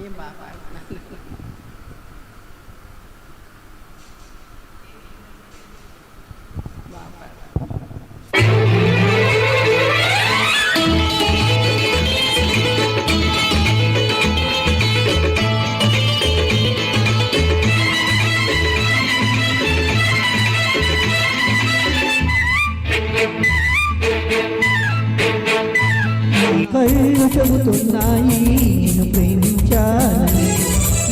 నేను బాగా పాడుతున్నాను. బాగా పాడుతున్నాను. కళ్ళు చెబుతున్నాయి నేను ప్రేమించాలని,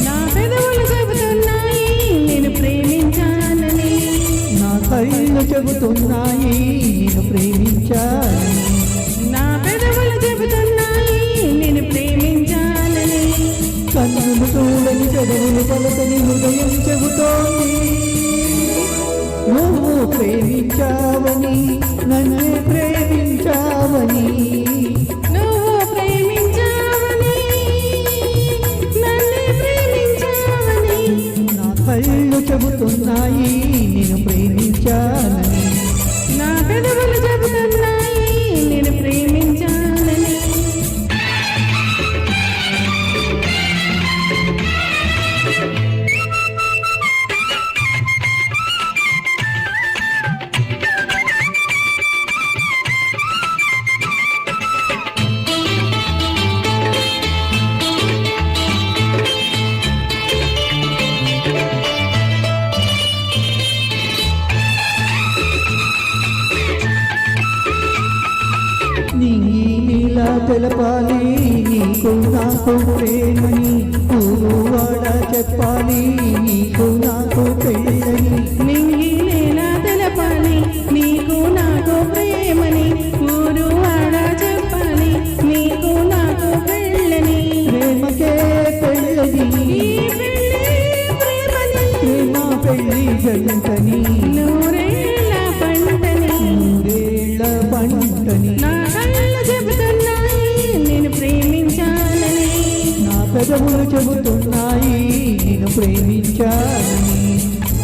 నా పెదవులు చెబుతున్నాయి నేను ప్రేమించాలని, నా కళ్ళు చెబుతున్నాయి నేను ప్రేమించాలని, నా పెదవులు చెబుతున్నాయి నేను ప్రేమించాలని, కన్నులు చూడని పెదవులు పలకని హృదయం చెబుతోంది నువ్వు ప్రేమించావని, నన్నే ప్రేమించావని. నువ్వు ప్రేమించావని, నన్ను ప్రేమించావని, నా కళ్ళు చెబుతున్నాయి నేను ప్రేమించాలని, నా పెదవులు చెబుతున్నాయి నేను ప్రేమించాలని. నీలా తెలపాలి నీకు నాకు ప్రేమని, ఊరువాడ చెప్పాలి నీకు నాకు పెళ్ళని. నింగినేలా తెలపాలి నీకు నాకు ప్రేమని, ఊరు వాడ చెప్పాలి నీకు నాకు పెళ్ళని. ప్రేమకే పెళ్ళని, ఈ పెళ్ళి ప్రేమని, ప్రేమ పెళ్ళి జంటని, నూరేళ్ళ పంటని, నూరేళ్ల పంటని. నా కళ్ళు చెబుతున్నాయి నేను ప్రేమించాలని, నా పెదవులు చెబుతున్నాయి నేను ప్రేమించాలని,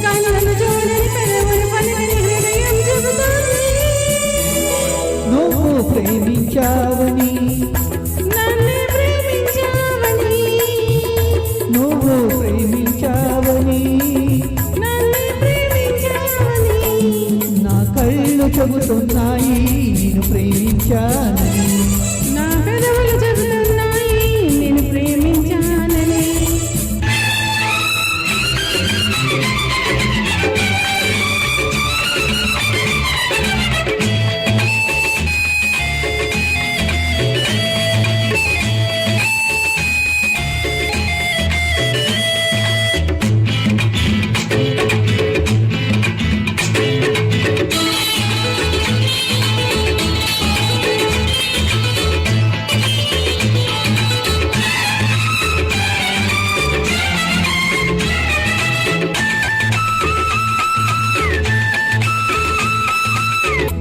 కళ్ళను చూడని పెదవులు పలకని హృదయం చెబుతోంది నువ్వు ప్రేమించావని, నన్ను ప్రేమించావని, నువ్వు ప్రేమించావని. నన్ను ప్రేమించావని, నా కళ్ళు చెబుతున్నాయి నేను ప్రేమించాలని, నా పెదవులు చెబుతున్నాయి నేను ప్రేమించాలని.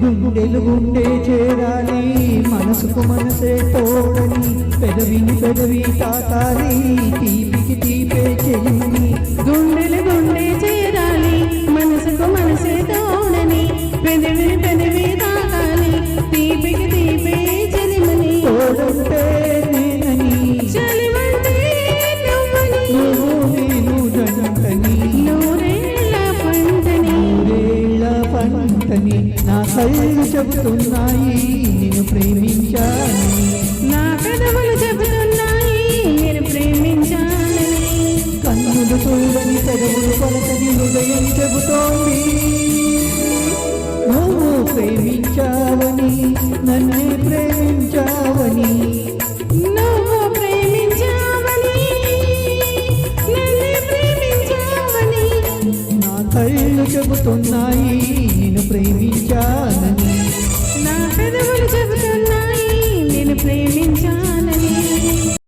గుండెలు గుండె చేరాలి మనసుకు మనసే తోడని, పెదవిని పెదవి తాకాలి తీపికి తీపే చెల్లిని. గుండెలు గుండె చేరాలి మనసుకు మనసే తోడని, పెదవిని పెదవి తాకాలి తీపికి తీపే చెలిమని. తోడంటే నేనని, చలివంటే నువ్వని, నువ్వు నేను జంటని, నూరేళ్ళ పంటని, నూరేళ్ల పంటని. నా కళ్ళు చెబుతున్నాయి నేను ప్రేమించాలని, నా పెదవులు చెబుతున్నాయి నేను ప్రేమించాలని, కన్నులు చూడని పెదవులు పలకని హృదయం చెబుతోంది నువ్వు ప్రేమించావని, నన్నే ప్రేమించావని. నువ్వు ప్రేమించావని, నన్ను ప్రేమించావని, నా కళ్ళు చెబుతున్నాయి నేను ప్రేమించాలని, నా పెదవులు చెబుతున్నాయి నేను ప్రేమించాలని.